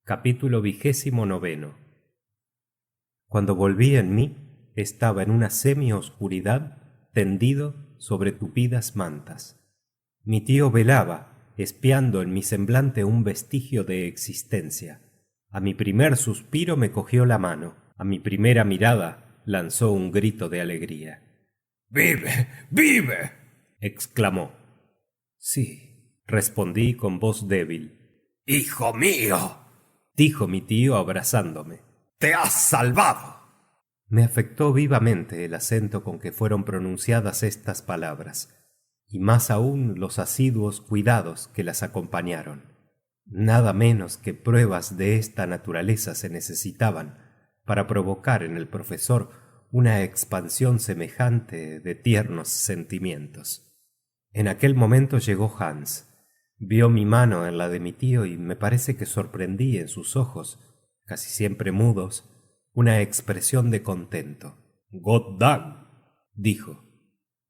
Capítulo 29. Cuando volví en mí, estaba en una semi-oscuridad, tendido sobre tupidas mantas. Mi tío velaba, espiando en mi semblante un vestigio de existencia. A mi primer suspiro me cogió la mano, a mi primera mirada lanzó un grito de alegría. ¡Vive! ¡Vive!, exclamó. Sí, respondí con voz débil. ¡Hijo mío!, dijo mi tío abrazándome. ¡Te has salvado! Me afectó vivamente el acento con que fueron pronunciadas estas palabras, y más aún los asiduos cuidados que las acompañaron. Nada menos que pruebas de esta naturaleza se necesitaban para provocar en el profesor una expansión semejante de tiernos sentimientos. En aquel momento llegó Hans. Vio mi mano en la de mi tío y me parece que sorprendí en sus ojos, casi siempre mudos, una expresión de contento. «God Dag», dijo.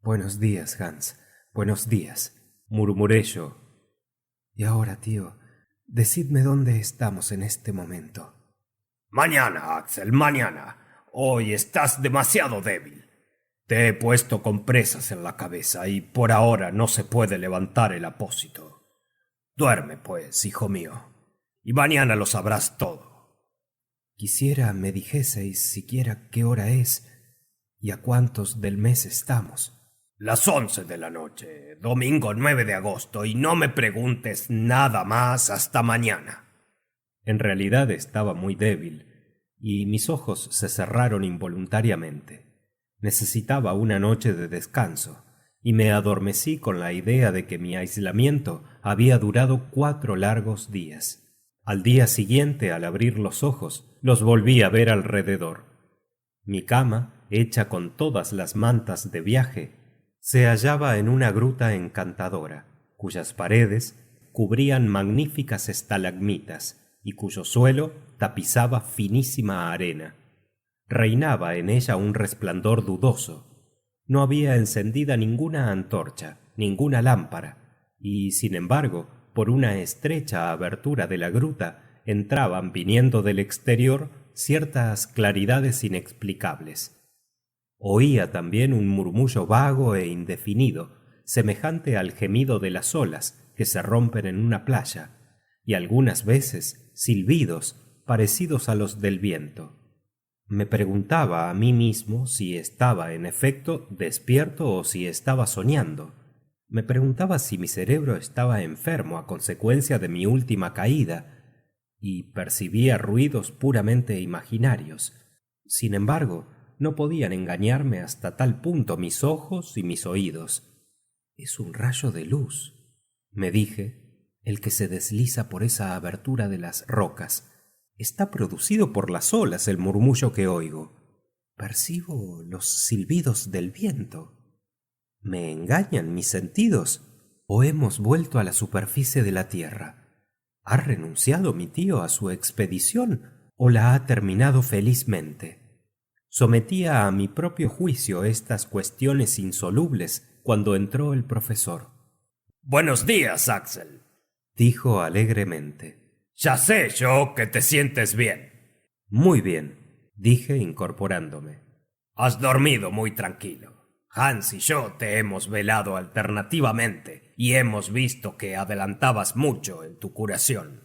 «Buenos días, Hans, buenos días», murmuré yo. «Y ahora, tío, decidme dónde estamos en este momento». «Mañana, Axel, mañana. Hoy estás demasiado débil. Te he puesto compresas en la cabeza y por ahora no se puede levantar el apósito. Duerme, pues, hijo mío, y mañana lo sabrás todo». «Quisiera me dijeseis siquiera qué hora es y a cuántos del mes estamos». «Las 11 de la noche, domingo 9 de agosto, y no me preguntes nada más hasta mañana». En realidad estaba muy débil, y mis ojos se cerraron involuntariamente. Necesitaba una noche de descanso, y me adormecí con la idea de que mi aislamiento había durado 4 largos días. Al día siguiente, al abrir los ojos, los volví a ver alrededor. Mi cama, hecha con todas las mantas de viaje, se hallaba en una gruta encantadora, cuyas paredes cubrían magníficas estalagmitas y cuyo suelo tapizaba finísima arena. Reinaba en ella un resplandor dudoso. No había encendida ninguna antorcha, ninguna lámpara, y sin embargo, por una estrecha abertura de la gruta entraban, viniendo del exterior, ciertas claridades inexplicables. Oía también un murmullo vago e indefinido, semejante al gemido de las olas que se rompen en una playa, y algunas veces silbidos parecidos a los del viento. Me preguntaba a mí mismo si estaba en efecto despierto o si estaba soñando. Me preguntaba si mi cerebro estaba enfermo a consecuencia de mi última caída, y percibía ruidos puramente imaginarios. Sin embargo, no podían engañarme hasta tal punto mis ojos y mis oídos. «Es un rayo de luz», me dije, «el que se desliza por esa abertura de las rocas. Está producido por las olas el murmullo que oigo. Percibo los silbidos del viento. ¿Me engañan mis sentidos? ¿O hemos vuelto a la superficie de la tierra? ¿Ha renunciado mi tío a su expedición o la ha terminado felizmente?» Sometía a mi propio juicio estas cuestiones insolubles cuando entró el profesor. «Buenos días, Axel», dijo alegremente. «Ya sé yo que te sientes bien». «Muy bien», dije incorporándome. «Has dormido muy tranquilo. Hans y yo te hemos velado alternativamente y hemos visto que adelantabas mucho en tu curación».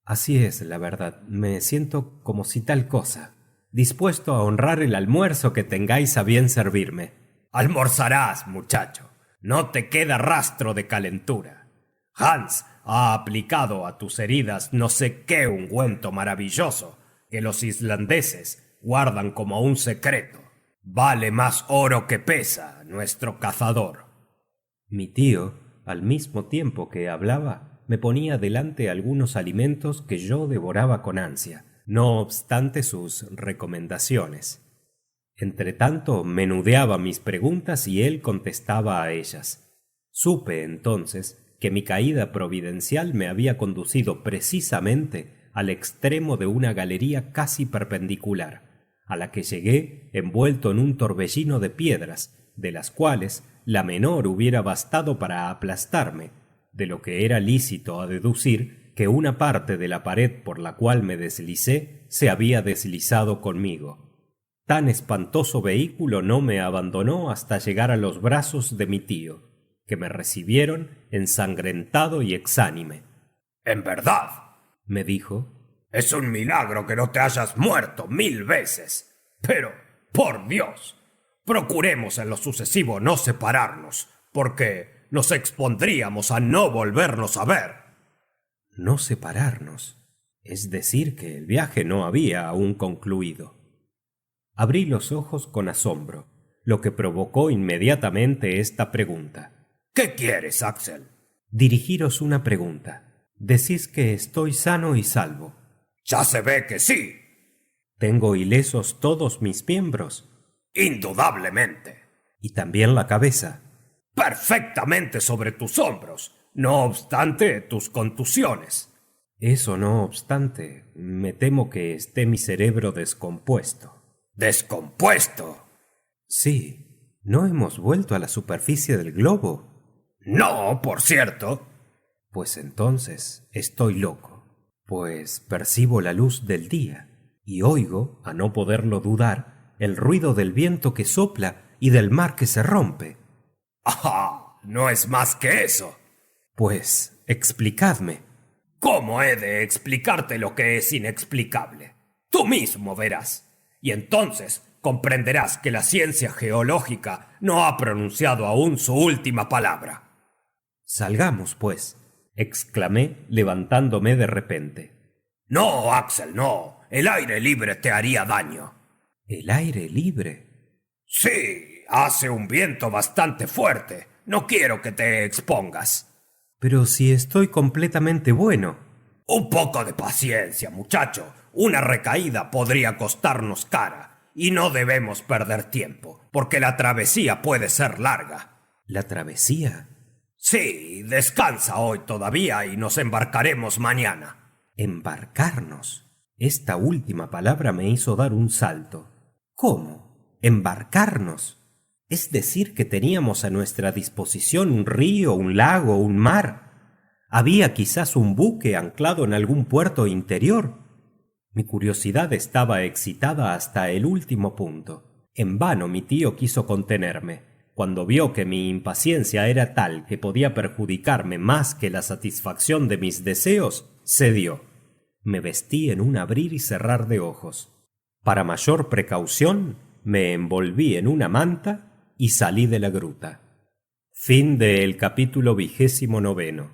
«Así es, la verdad. Me siento como si tal cosa, dispuesto a honrar el almuerzo que tengáis a bien servirme». «Almorzarás, muchacho. No te queda rastro de calentura. Hans ha aplicado a tus heridas no sé qué ungüento maravilloso que los islandeses guardan como un secreto. Vale más oro que pesa nuestro cazador». Mi tío, al mismo tiempo que hablaba, me ponía delante algunos alimentos que yo devoraba con ansia, no obstante sus recomendaciones. Entretanto, menudeaba mis preguntas y él contestaba a ellas. Supe entonces que mi caída providencial me había conducido precisamente al extremo de una galería casi perpendicular, a la que llegué envuelto en un torbellino de piedras, de las cuales la menor hubiera bastado para aplastarme, de lo que era lícito a deducir que una parte de la pared por la cual me deslicé se había deslizado conmigo. Tan espantoso vehículo no me abandonó hasta llegar a los brazos de mi tío, que me recibieron ensangrentado y exánime. En verdad, me dijo, es un milagro que no te hayas muerto 1000 veces. Pero, por Dios, procuremos en lo sucesivo no separarnos, porque nos expondríamos a no volvernos a ver. No separarnos. Es decir, que el viaje no había aún concluido. Abrí los ojos con asombro, lo que provocó inmediatamente esta pregunta. ¿Qué quieres, Axel? Dirigiros una pregunta. Decís que estoy sano y salvo. Ya se ve que sí. ¿Tengo ilesos todos mis miembros? Indudablemente. ¿Y también la cabeza? Perfectamente sobre tus hombros, no obstante tus contusiones. Eso no obstante, me temo que esté mi cerebro descompuesto. ¿Descompuesto? Sí. ¿No hemos vuelto a la superficie del globo? No, por cierto. Pues entonces estoy loco, pues percibo la luz del día y oigo, a no poderlo dudar, el ruido del viento que sopla y del mar que se rompe. ¡Ah! No es más que eso. Pues explicadme. ¿Cómo he de explicarte lo que es inexplicable? Tú mismo verás. Y entonces comprenderás que la ciencia geológica no ha pronunciado aún su última palabra. Salgamos, pues, exclamé levantándome de repente. No, Axel, no. El aire libre te haría daño. ¿El aire libre? Sí, hace un viento bastante fuerte. No quiero que te expongas. Pero si estoy completamente bueno. Un poco de paciencia, muchacho. Una recaída podría costarnos cara. Y no debemos perder tiempo, porque la travesía puede ser larga. ¿La travesía? Sí, descansa hoy todavía y nos embarcaremos mañana. ¿Embarcarnos? Esta última palabra me hizo dar un salto. ¿Cómo? ¿Embarcarnos? ¿Es decir que teníamos a nuestra disposición un río, un lago, un mar? ¿Había quizás un buque anclado en algún puerto interior? Mi curiosidad estaba excitada hasta el último punto. En vano mi tío quiso contenerme. Cuando vio que mi impaciencia era tal que podía perjudicarme más que la satisfacción de mis deseos, cedió. Me vestí en un abrir y cerrar de ojos. Para mayor precaución, me envolví en una manta y salí de la gruta. Fin del capítulo 29.